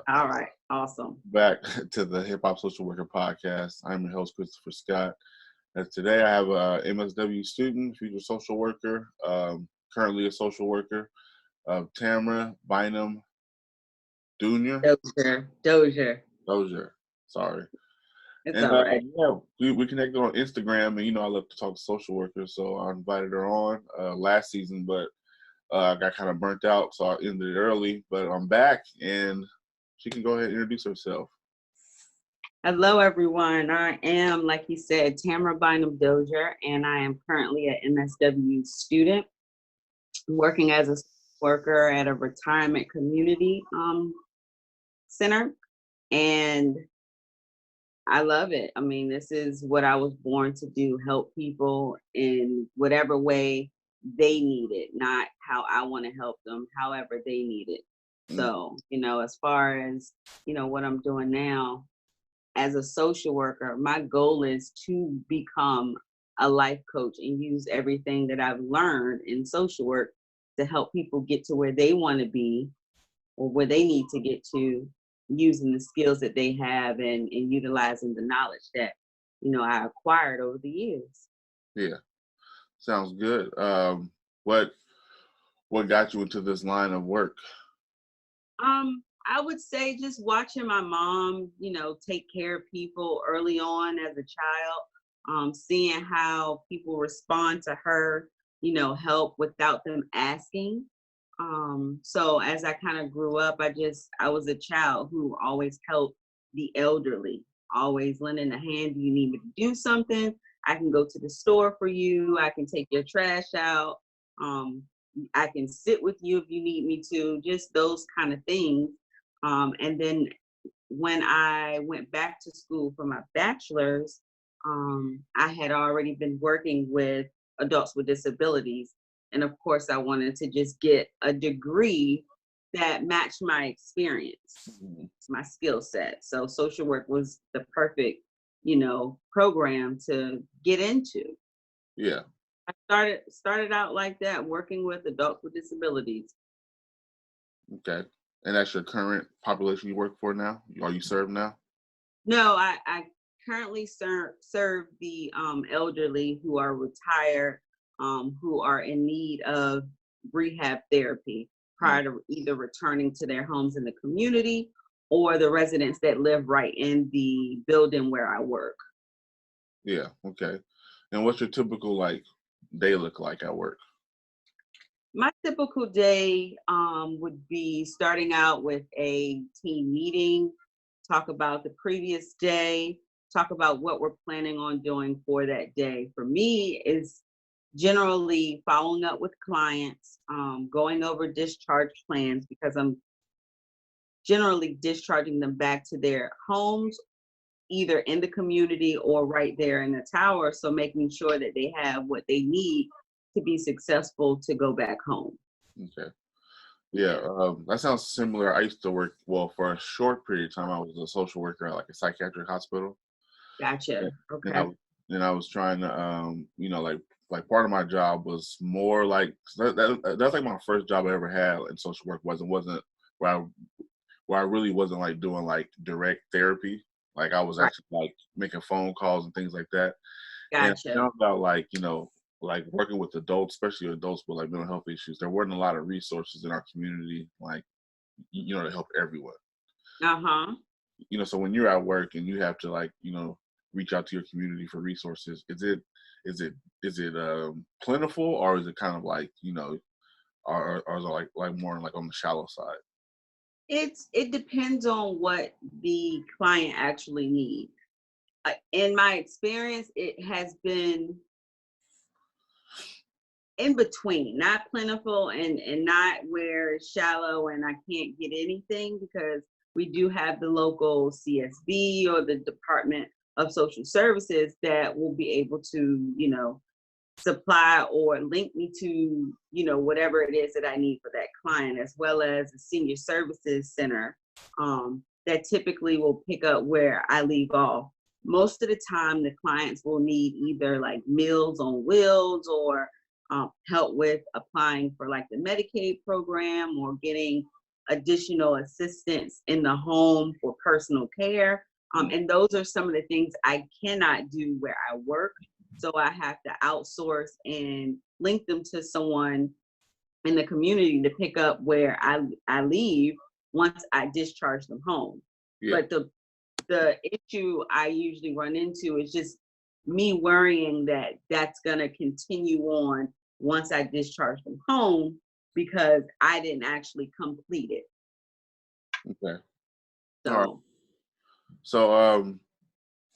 All right. Awesome. Back to the Hip Hop Social Worker Podcast. I'm your host, Christopher Scott. And today I have a MSW student, future social worker, currently a social worker, Tamara Bynum Dozier. Sorry. It's And all right. we connected on Instagram, and I love to talk to social workers, so I invited her on last season, but I got kind of burnt out, so I ended it early. But I'm back, and she can go ahead and introduce herself. Hello, everyone. I am, like you said, Tamara Bynum Dozier, and I am currently an MSW student working as a worker at a retirement community center. And I love it. I mean, this is what I was born to do, help people in whatever way they need it, not how I want to help them, however they need it. So, as far as, what I'm doing now as a social worker, my goal is to become a life coach and use everything that I've learned in social work to help people get to where they want to be or where they need to get to, using the skills that they have and utilizing the knowledge that, I acquired over the years. Yeah, sounds good. What got you into this line of work? I would say just watching my mom, take care of people early on as a child, seeing how people respond to her, help without them asking. So as I kind of grew up, I was a child who always helped the elderly, always lending a hand. Do you need me to do something? I can go to the store for you. I can take your trash out. I can sit with you if you need me to, just those kind of things. And then when I went back to school for my bachelor's, I had already been working with adults with disabilities. And of course, I wanted to just get a degree that matched my experience, my skill set. So social work was the perfect, program to get into. Yeah. I started out like that, working with adults with disabilities. Okay. And that's your current population you work for now? Are you served now? No, I currently serve the elderly who are retired, who are in need of rehab therapy prior to either returning to their homes in the community or the residents that live right in the building where I work. Yeah, okay. And what's your typical day look like at work? My typical day would be starting out with a team meeting, talk about the previous day, talk about what we're planning on doing for that day. For me, is generally following up with clients, going over discharge plans, because I'm generally discharging them back to their homes, either in the community or right there in the tower. So making sure that they have what they need to be successful to go back home. Okay. Yeah, that sounds similar. I used to work, for a short period of time, I was a social worker at a psychiatric hospital. Gotcha. Okay. And I was trying to, part of my job was more that's like my first job I ever had in social work. Wasn't where I really wasn't doing direct therapy. I was actually making phone calls and things like that. Gotcha. And I found out working with adults, especially adults with mental health issues, there weren't a lot of resources in our community, to help everyone. So when you're at work and you have to reach out to your community for resources, is it plentiful, or is it kind of or is it more on the shallow side? It depends on what the client actually needs. In my experience, it has been in between, not plentiful and not where it's shallow and I can't get anything, because we do have the local CSB or the Department of Social Services that will be able to, supply or link me to, whatever it is that I need for that client, as well as a senior services center that typically will pick up where I leave off. Most of the time, the clients will need either Meals on Wheels or help with applying for the Medicaid program or getting additional assistance in the home for personal care. And those are some of the things I cannot do where I work. So I have to outsource and link them to someone in the community to pick up where I leave once I discharge them home. Yeah. But the issue I usually run into is just me worrying that that's going to continue on once I discharge them home because I didn't actually complete it. Okay. So, all right. So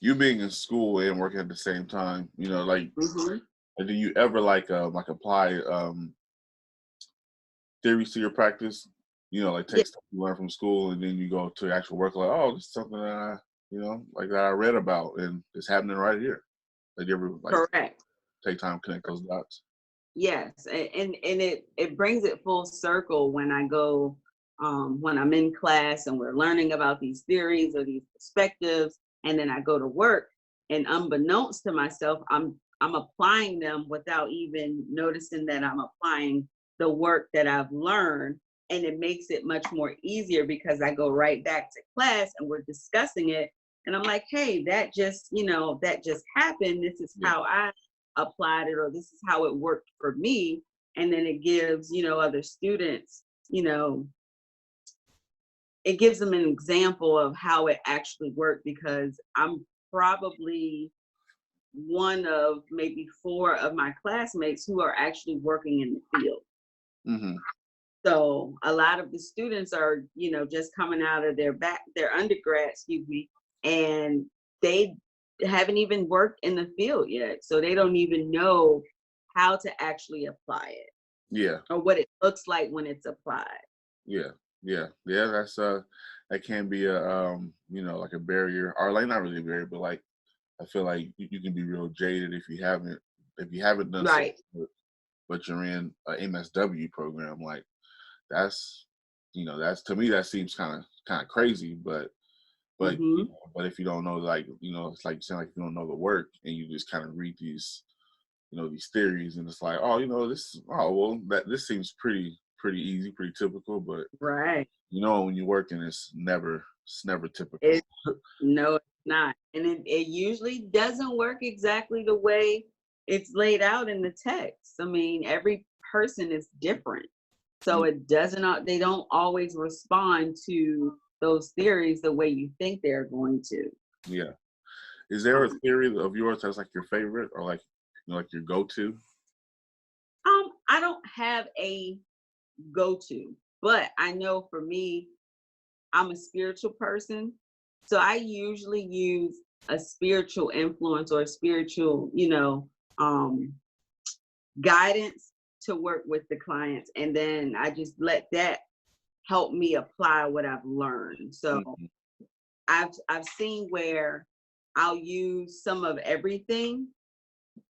you being in school and working at the same time, like, do you ever like apply theories to your practice? Like yeah, take stuff you learn from school and then you go to actual work, like, oh, this is something that like that I read about and it's happening right here. Like you ever like correct. take time to connect those dots? Yes, and it brings it full circle when I go when I'm in class and we're learning about these theories or these perspectives, and then I go to work, and unbeknownst to myself, I'm applying them without even noticing that I'm applying the work that I've learned, and it makes it much more easier because I go right back to class and we're discussing it, and I'm like, hey, that just happened. This is Yeah. how I applied it, or this is how it worked for me. And then it gives other students, it gives them an example of how it actually worked, because I'm probably one of maybe 4 of my classmates who are actually working in the field. Mm-hmm. So a lot of the students are just coming out of their undergrad, excuse me, and they haven't even worked in the field yet, so they don't even know how to actually apply it Yeah. or what it looks like when it's applied. Yeah. Yeah. That's that can be a like a barrier, or like not really a barrier, but like I feel like you can be real jaded if you haven't done so, Right. but you're in a MSW program. Like that's that's, to me, that seems kind of crazy, but Hmm. but if you don't know, like it's like you saying, like you don't know the work and you just kind of read these theories, and it's like, oh, well, this seems pretty easy, pretty typical, but Right. when you're working, it's never typical. It No, it's not. And it usually doesn't work exactly the way it's laid out in the text. I mean, every person is different. So Yeah. they don't always respond to those theories the way you think they're going to. Yeah. Is there a Um, theory of yours that's like your favorite, or like like your go-to? I don't have a go-to, but I know for me, I'm a spiritual person. So I usually use a spiritual influence or a spiritual, um, guidance to work with the clients. And then I just let that help me apply what I've learned. So Mhm. I've seen where I'll use some of everything,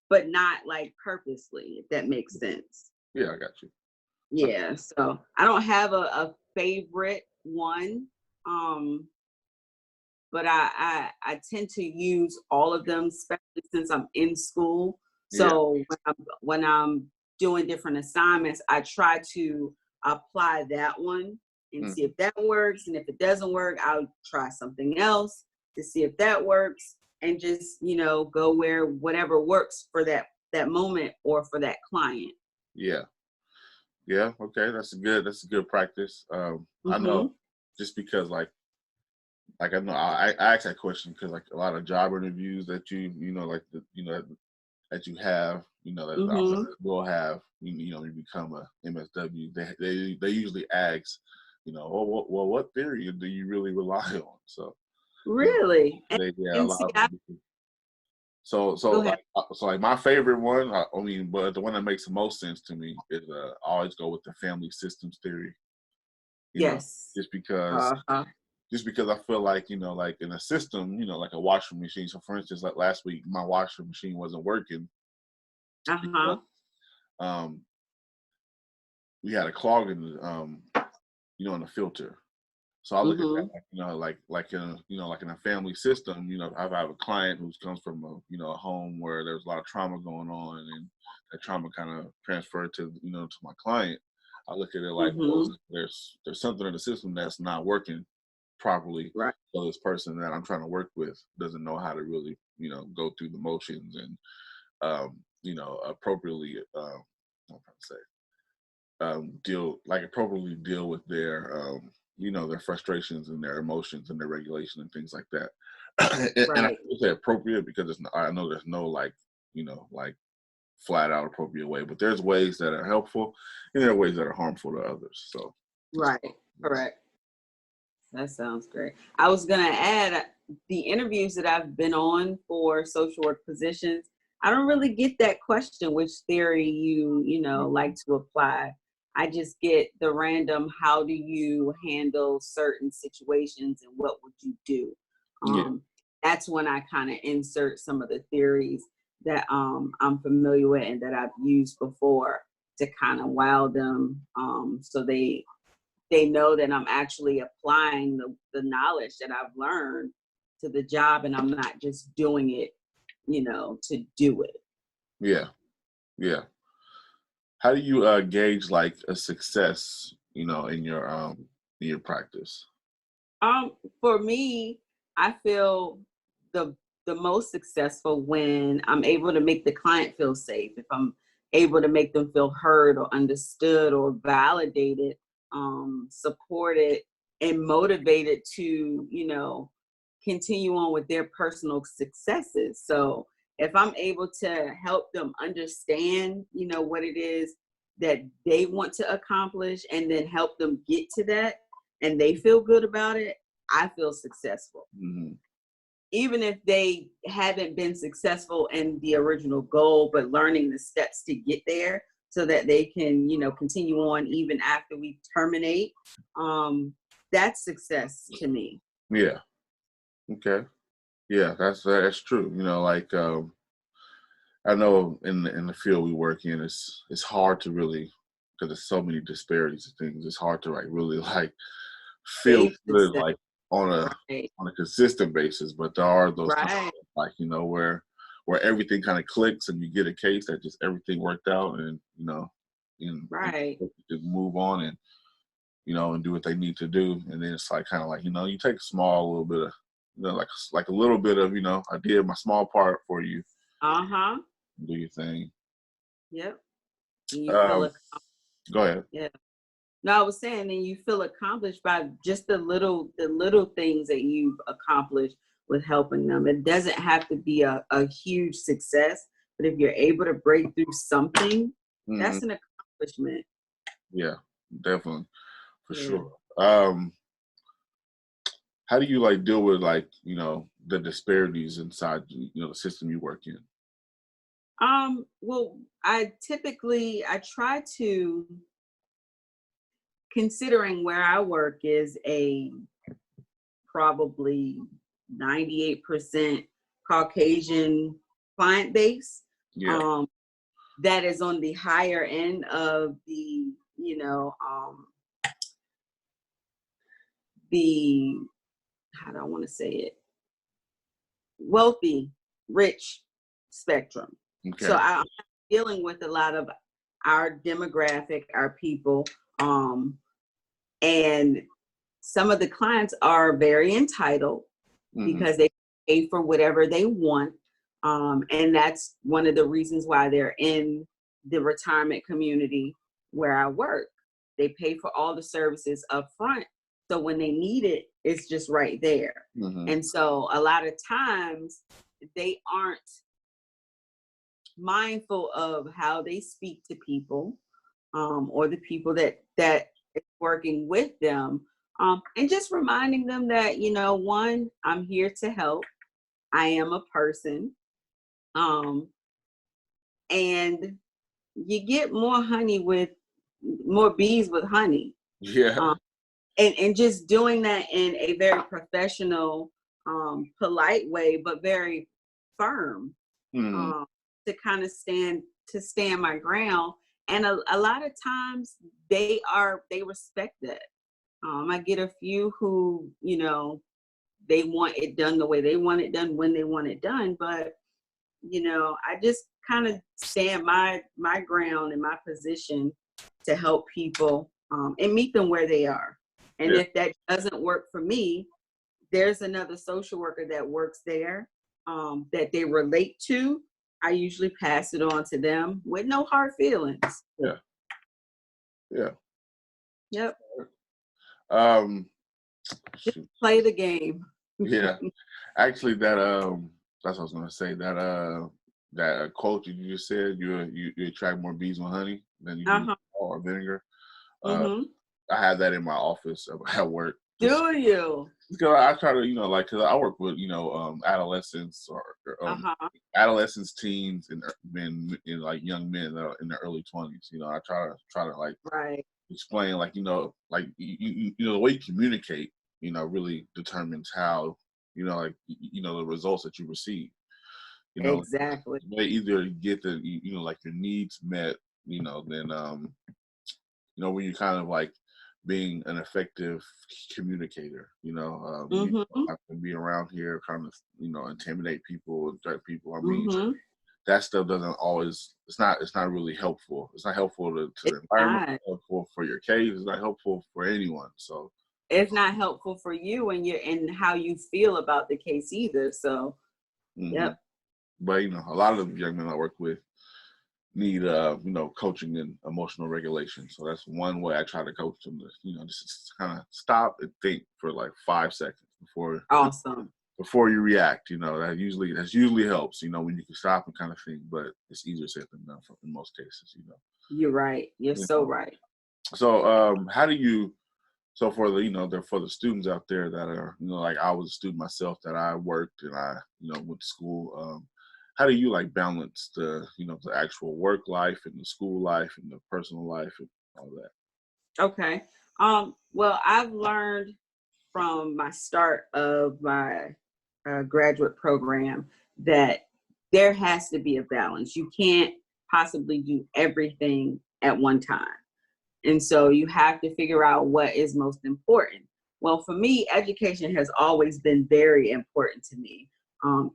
but not like purposely, if that makes sense. Yeah, I got you. So, Yeah. So I don't have a favorite one. Um, but I tend to use all of them, especially since I'm in school. yeah. So when I'm doing different assignments, I try to apply that one and see Mhm. if that works. And if it doesn't work, I'll try something else to see if that works, and just go where whatever works for that moment or for that client. Yeah. Yeah. Okay. That's a good practice. I know, Hmm. just because like I know I asked that question because like a lot of job interviews that like that you have, that the Hmm. officers will have, you become a MSW. They usually ask, oh, what theory do you really rely on? So, Really. yeah, a And lot see, of them. So go ahead. like my favorite one, I mean, but the one that makes the most sense to me is I always go with the family systems theory. You know, Yes. just because Uh-huh. just because I feel like like in a system, like a washing machine. So for instance, like last week, my washing machine wasn't working because Uh-huh. um we had a clog in the in the filter. So I look at that Mhm. like like in like in a family system. I have a client who comes from a home where there's a lot of trauma going on, and that trauma kind of transferred to to my client. I look at it like, well, Mm-hmm. there's something in the system that's not working properly. Right. So this person that I'm trying to work with doesn't know how to really, go through the motions and, appropriately, what am I trying to say, appropriately deal with their frustrations and their emotions and their regulation and things like that. And I Right. would say appropriate because I know there's no like flat out appropriate way, but there's ways that are helpful and there are ways that are harmful to others. So, Right. Correct. That sounds great. I was going to add the interviews that I've been on for social work positions. I don't really get that question, which theory like to apply. I just get the random, how do you handle certain situations and what would you do? yeah, That's when I kind of insert some of the theories that I'm familiar with and that I've used before to kind of wow them, so they know that I'm actually applying the knowledge that I've learned to the job and I'm not just doing it, to do it. yeah, yeah. How do you gauge like a success, in your practice? For me, I feel the the most successful when I'm able to make the client feel safe. If I'm able to make them feel heard or understood or validated, supported, and motivated to, continue on with their personal successes. So if I'm able to help them understand, what it is that they want to accomplish and then help them get to that and they feel good about it, I feel successful. Hmm. Even if they haven't been successful in the original goal, but learning the steps to get there so that they can, continue on even after we terminate. That's success to me. Yeah. Okay. Yeah, that's true. I know in the field we work in, it's hard to really because there's so many disparities of things. It's hard to like really like feel Gauge good success. like on a Right. on a consistent basis. But there are those times Right. like where everything kind of clicks and you get a case that just everything worked out and and Right. just move on and do what they need to do. And then it's like kind of like you take a small little bit of like a little bit of I did my small part for you. Uh-huh. Do your thing. Yep. And you feel Um, it. Go ahead. Yeah. No, I was saying, and you feel accomplished by just the little things that you've accomplished with helping them. It doesn't have to be a huge success, but if you're able to break through something, Hmm. that's an accomplishment. Yeah, definitely for Yeah. sure. How do you like deal with like the disparities inside the system you work in? Well, I try to, considering where I work is a probably 98% Caucasian client base. Yeah. Um, that is on the higher end of the, how do I want to say it, wealthy, rich spectrum. So Okay. I'm dealing with a lot of our demographic, our people, and some of the clients are very entitled Hmm. because they pay for whatever they want. And that's one of the reasons why they're in the retirement community where I work. They pay for all the services up front. So when they need it, it's just right there. Hmm. And so a lot of times they aren't mindful of how they speak to people, or the people that is working with them, and just reminding them that one, I'm here to help. I am a person, um, and you get more bees with honey, Yeah. um, and just doing that in a very professional, polite way, but very firm, Hmm. um, to stand my ground. And a lot of times they respect that. I get a few who, they want it done the way they want it done when they want it done, but I just kind of stand my ground in my position, to help people and meet them where they are. And Yeah. if that doesn't work for me, there's another social worker that works there that they relate to. I usually pass it on to them with no hard feelings. Yeah. Yeah. Yep. Um, Just shoot. play the game. Yeah. Actually, that's what I was gonna say. That quote you just said, you attract more bees with honey than you do Uh-huh. salt or vinegar. Uh, Mm-hmm. I have that in my office at work. Just Do you? because I try to, like, cause I work with, adolescents or Uh-huh. adolescents, teens, and men, like young men that are in their early 20s. I try to like Right. explain, like, like the way you communicate, really determines how, the results that you receive. Exactly. Way easier to get like your needs met, than when you're kind of like being an effective communicator. You Mm-hmm. have to be around here, kind of, intimidate people and threat people. I mean, Mm-hmm. that stuff doesn't always. It's not really helpful. It's not helpful to It's the environment. not. It's helpful for your case. It's not helpful for anyone. So. It's not helpful for you and how you feel about the case either. So, Hmm. yep. But a lot of the young men I work with need coaching and emotional regulation. So that's one way I try to coach them to just kind of stop and think for like 5 seconds Awesome. before you react. That usually helps. When you can stop and kind of think, but it's easier said than done in most cases. You're right. You're You so know. right. So how do you? So for for the students out there that are, like I was a student myself, that I worked and I, went to school. How do you like balance the actual work life and the school life and the personal life and all that? Okay. Well, I've learned from my start of my graduate program that there has to be a balance. You can't possibly do everything at one time. And so you have to figure out what is most important. Well, for me, education has always been very important to me. Um,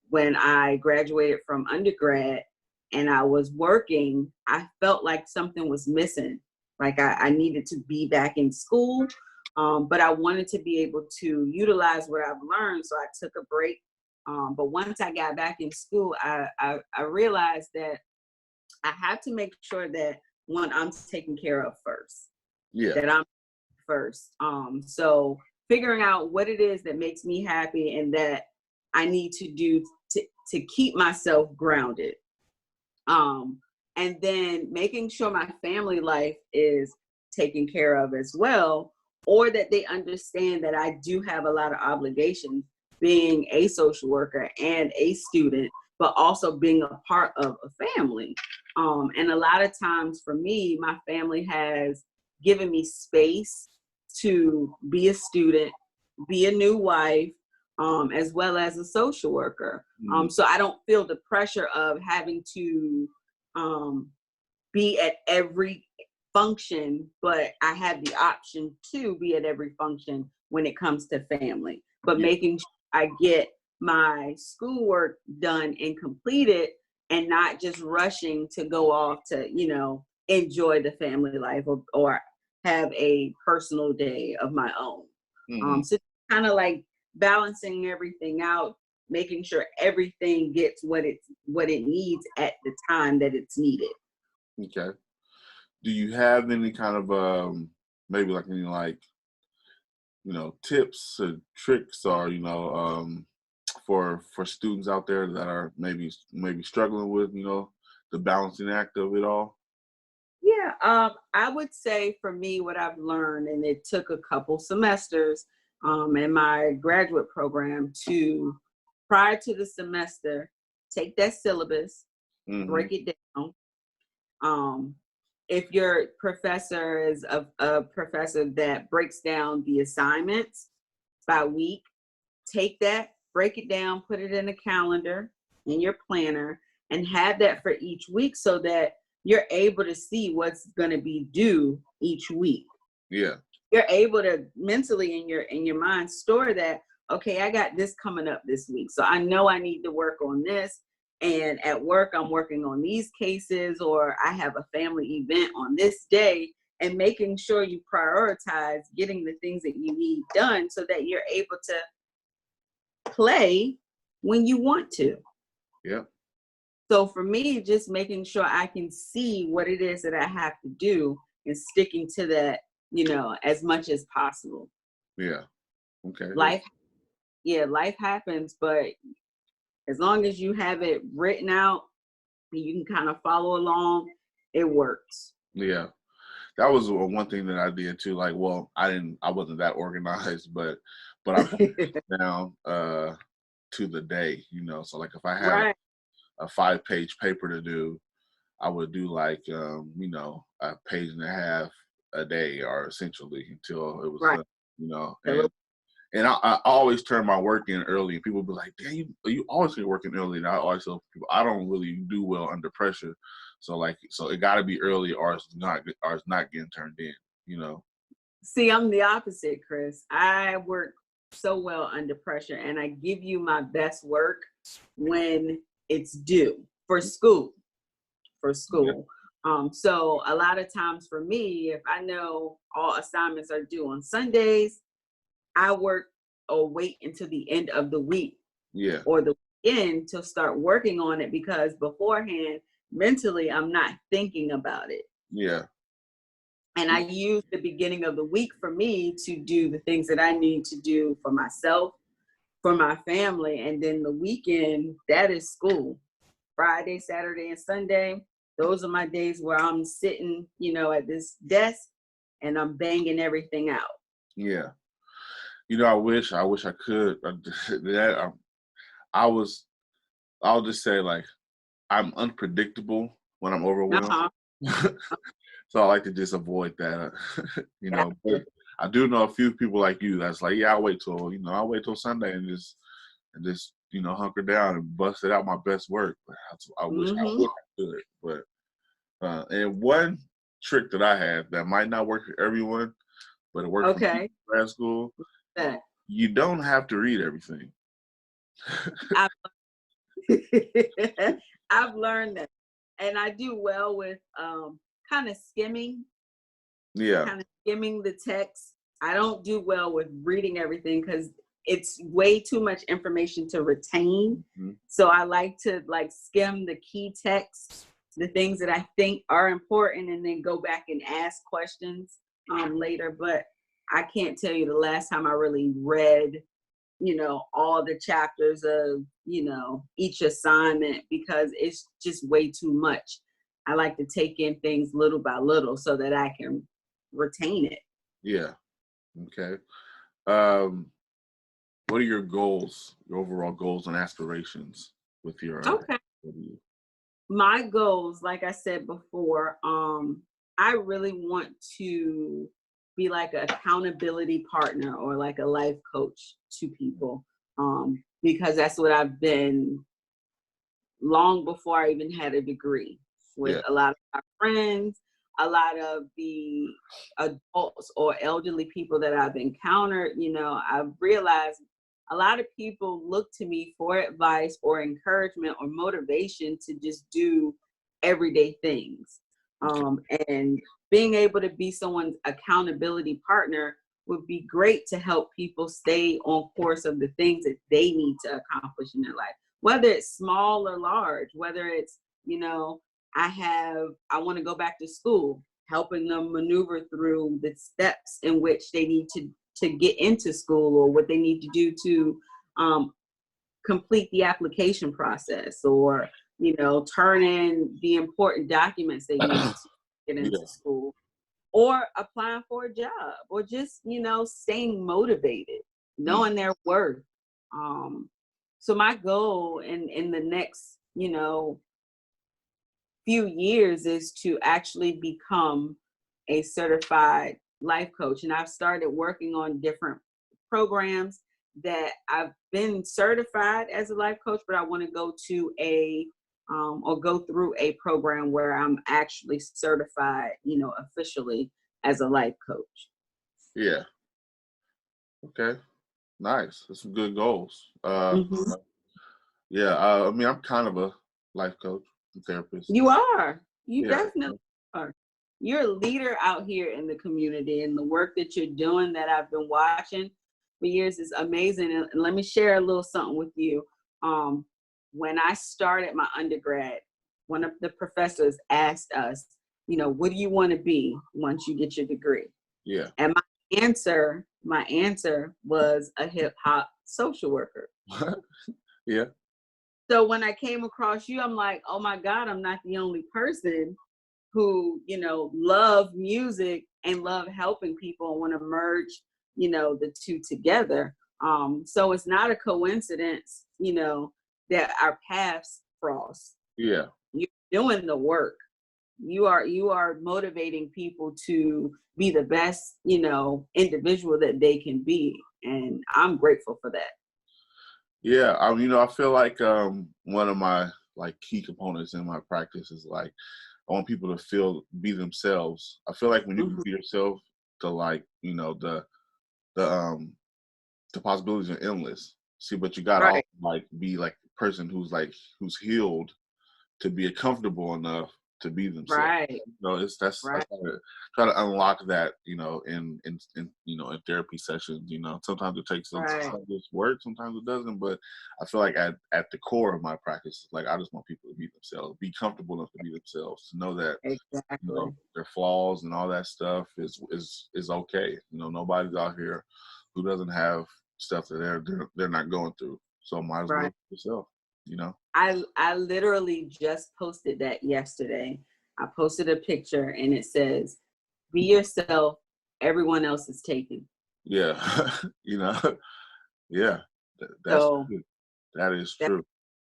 when I graduated from undergrad and I was working, I felt like something was missing. Like I needed to be back in school, but I wanted to be able to utilize what I've learned. So I took a break. But once I got back in school, I realized that I have to make sure that one, I'm taken care of first, Yeah. that I'm first. So figuring out what it is that makes me happy and that I need to do to keep myself grounded. Um, and then making sure my family life is taken care of as well, or that they understand that I do have a lot of obligations being a social worker and a student, but also being a part of a family. And a lot of times for me, my family has given me space to be a student, be a new wife, as well as a social worker. Mhm. So I don't feel the pressure of having to um, be at every function, but I have the option to be at every function when it comes to family. But Yeah. making sure I get my schoolwork done and completed and not just rushing to go off to, enjoy the family life or have a personal day of my own. Hmm. So kind of like balancing everything out, making sure everything gets what it needs at the time that it's needed. Okay. Do you have any kind of maybe like any like tips or tricks, or for students out there that are maybe struggling with the balancing act of it all? Yeah, I would say for me, what I've learned, and it took a couple semesters in my graduate program to, prior to the semester, take that syllabus, Hmm. break it down. Um, if your professor is a professor that breaks down the assignments by week, take that, break it down, put it in a calendar, in your planner, and have that for each week so that you're able to see what's going to be due each week. Yeah. You're able to mentally in your mind store that, okay, I got this coming up this week. So I know I need to work on this. And at work, I'm working on these cases, or I have a family event on this day, and making sure you prioritize getting the things that you need done so that you're able to play when you want to. Yeah. So for me, just making sure I can see what it is that I have to do and sticking to that, as much as possible. Yeah. Okay. Life, yeah, life happens, but as long as you have it written out and you can kind of follow along, it works. Yeah. That was one thing that I did too. Like, well, I wasn't that organized, but I put it down to the day, So like if I had Right. a 5-page paper to do, I would do like a page and a half a day, or essentially until it was Right. done, and I always turn my work in early, and people be like, "Damn, you always get working early." And I always tell people I don't really do well under pressure, so it got to be early, or it's not getting turned in. See, I'm the opposite, Chris. I work so well under pressure, and I give you my best work when it's due for school. For school. So a lot of times for me, if I know all assignments are due on Sundays, I work or wait until the end of the week Yeah. or the weekend to start working on it, because beforehand, mentally, I'm not thinking about it. Yeah. And I use the beginning of the week for me to do the things that I need to do for myself, for my family. And then the weekend, that is school. Friday, Saturday, and Sunday, those are my days where I'm sitting, at this desk and I'm banging everything out. Yeah. I wish I could. I'll just say, like, I'm unpredictable when I'm overwhelmed. Uh-huh. So I like to just avoid that, but I do know a few people like you that's like, yeah, I'll wait till Sunday and just hunker down and bust it out my best work. But I wish I could. But and one trick that I have that might not work for everyone, but it works for people in grad school. Yeah. You don't have to read everything. I've learned that, and I do well with kind of skimming. Yeah. Kind of skimming the text. I don't do well with reading everything because it's way too much information to retain. Mm-hmm. So I like to skim the key text, the things that I think are important, and then go back and ask questions later. But I can't tell you the last time I really read, all the chapters of, each assignment, because it's just way too much. I like to take in things little by little so that I can retain it. Yeah. Okay. What are your goals, your overall goals and aspirations with your Okay. My goals, like I said before, I really want to be like an accountability partner or like a life coach to people, because that's what I've been long before I even had a degree, with a lot of my friends, a lot of the adults or elderly people that I've encountered. I've realized a lot of people look to me for advice or encouragement or motivation to just do everyday things. And being able to be someone's accountability partner would be great to help people stay on course of the things that they need to accomplish in their life, whether it's small or large, whether it's, I want to go back to school, helping them maneuver through the steps in which they need to get into school, or what they need to do to complete the application process, or, turn in the important documents they need to get into school, or applying for a job, or just, staying motivated, knowing their worth. So my goal in the next, few years is to actually become a certified life coach. And I've started working on different programs that I've been certified as a life coach, but I want to go to or go through a program where I'm actually certified, officially as a life coach. Yeah. Okay. Nice. That's some good goals. Mhm. Yeah. I mean, I'm kind of life coach, therapist. You are. You Yeah. definitely are. You're a leader out here in the community, and the work that you're doing that I've been watching for years is amazing. And let me share a little something with you. Um, when I started my undergrad, one of the professors asked us, what do you want to be once you get your degree? Yeah. And my answer was a hip hop social worker. Yeah. So when I came across you, I'm like, oh my God, I'm not the only person who, love music and love helping people and want to merge, the two together. So it's not a coincidence, that our paths cross. Yeah. You're doing the work. You are motivating people to be the best, individual that they can be. And I'm grateful for that. Yeah. I feel like one of my like key components in my practice is like I want people to be themselves. I feel like when you can Mhm. be yourself, the the possibilities are endless. See, but you gotta also Right, like be like a person who's healed to be comfortable enough to be themselves. right, That's I right, try to unlock that, in therapy sessions. Sometimes it takes right, sometimes it works, sometimes it doesn't. But I feel like at the core of my practice, like I just want people to be themselves, be comfortable enough to be themselves, to know that exactly. their flaws and all that stuff is okay. Nobody's out here who doesn't have stuff that they're not going through. So might as well Right. be yourself. You know. I literally just posted that yesterday. I posted a picture and it says, be yourself, everyone else is taken. Yeah. Yeah. That's So true. That is that true.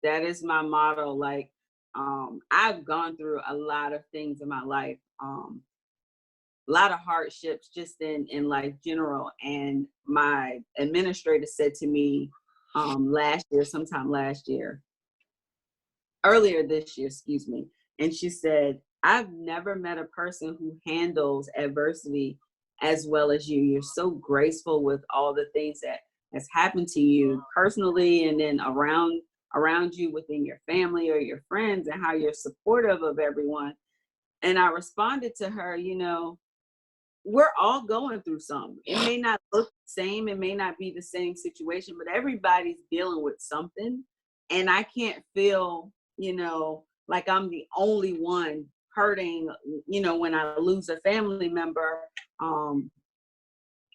that is my motto. Like, I've gone through a lot of things in my life, a lot of hardships just in life general. And my administrator said to me sometime last year, earlier this year, excuse me. And she said, I've never met a person who handles adversity as well as you. You're so graceful with all the things that has happened to you personally and then around you within your family or your friends, and how you're supportive of everyone. And I responded to her, we're all going through something. It may not look the same, it may not be the same situation, but everybody's dealing with something. And I can't feel, like I'm the only one hurting, when I lose a family member, um,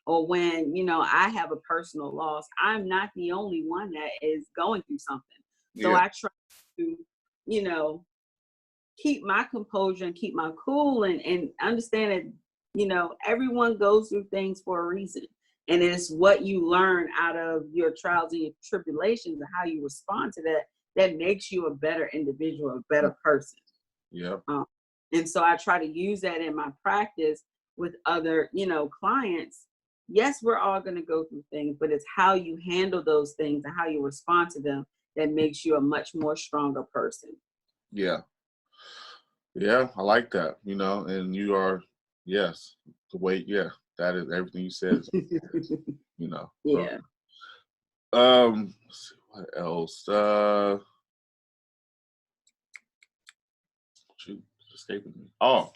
or when, I have a personal loss. I'm not the only one that is going through something. So Yeah. I try to, you know, keep my composure and keep my cool, and understand that, everyone goes through things for a reason. And it's what you learn out of your trials and your tribulations and how you respond to that that makes you a better individual, a better person. Yeah. Um, and so I try to use that in my practice with other, clients. Yes, we're all going to go through things, but it's how you handle those things and how you respond to them that makes you a much more stronger person. Yeah. Yeah. I like that. And you are, yes, the way. Yeah, that is everything you said. So, Yeah. let's see what else. Shoot, it's escaping me. Oh,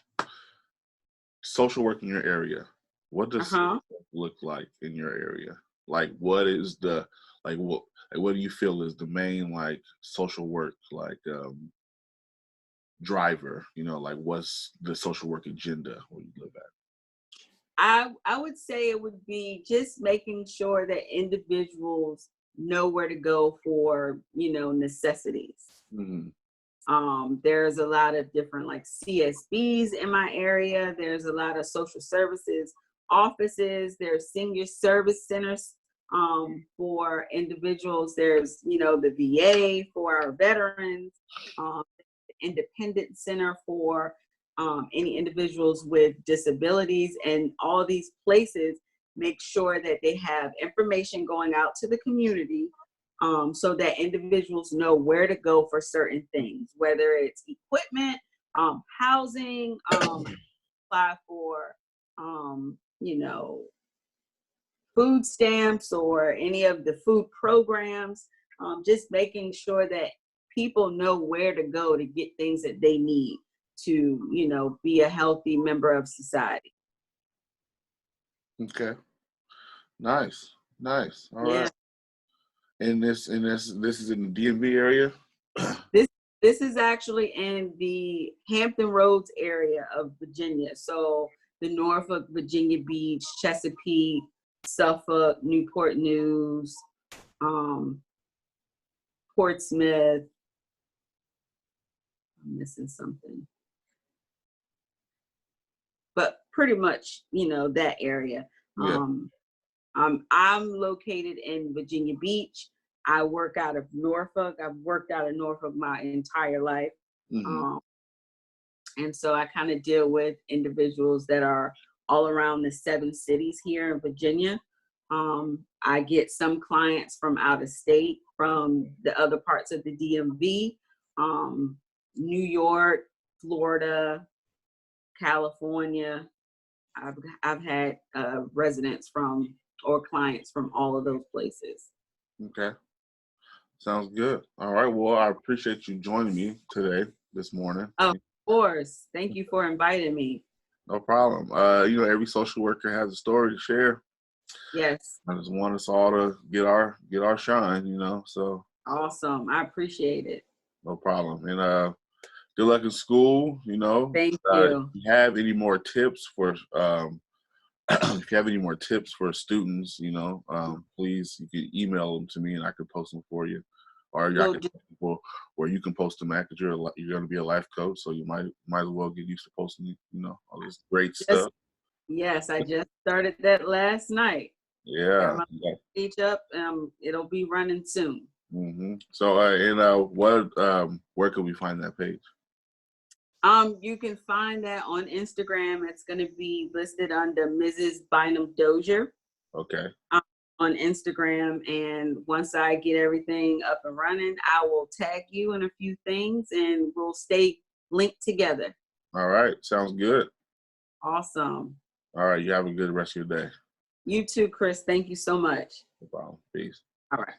social work in your area. What does social Uh-huh. work look like in your area? Like, what is the what do you feel is the main like social work like driver? Like what's the social work agenda where you live at? I would say it would be just making sure that individuals know where to go for, necessities. Hmm. There's a lot of different like CSBs in my area. There's a lot of social services offices. There's senior service centers for individuals. There's, the VA for our veterans, the Independent Center for any individuals with disabilities. And all these places make sure that they have information going out to the community, so that individuals know where to go for certain things, whether it's equipment, housing, apply for, um, you know, food stamps or any of the food programs, just making sure that people know where to go to get things that they need to, you know, be a healthy member of society. Okay. Nice. Nice. All Yeah. right. And this is in the DMV area? This this is actually in the Hampton Roads area of Virginia. So the Norfolk, Virginia Beach, Chesapeake, Suffolk, Newport News, um, Portsmouth. I'm missing something, but pretty much, you know, that area. Yeah. Um, I'm located in Virginia Beach. I work out of Norfolk. I've worked out of Norfolk my entire life. Mm-hmm. Um, and so I kind of deal with individuals that are all around the 7 cities here in Virginia. I get some clients from out of state, from the other parts of the DMV, New York, Florida, California. I've had residents from or clients from all of those places. Okay. Sounds good. All right. Well, I appreciate you joining me today, this morning. Of course. Thank you for inviting me. No problem. You know, every social worker has a story to share. Yes. I just want us all to get our shine, you know. So Awesome. I appreciate it. no problem. And good luck in school, you know. Thank If you. you have any more tips for if you have any more tips for students, you know, please you can email them to me and I can post them for you. Or I Will can do. people where you can post them at because you're going to be a life coach, so you might as well get used to posting, you know, all this great Just, stuff. yes, I just started that last night. Got Yeah. my Yeah. page up. It'll be running soon. So where can we find that page? You can find that on Instagram. It's going to be listed under Mrs. Bynum Dozier Okay. um, on Instagram. And once I get everything up and running, I will tag you in a few things and we'll stay linked together. All right. Sounds good. Awesome. All right. You have a good rest of your day. You too, Chris. Thank you so much. No problem. Peace. All right.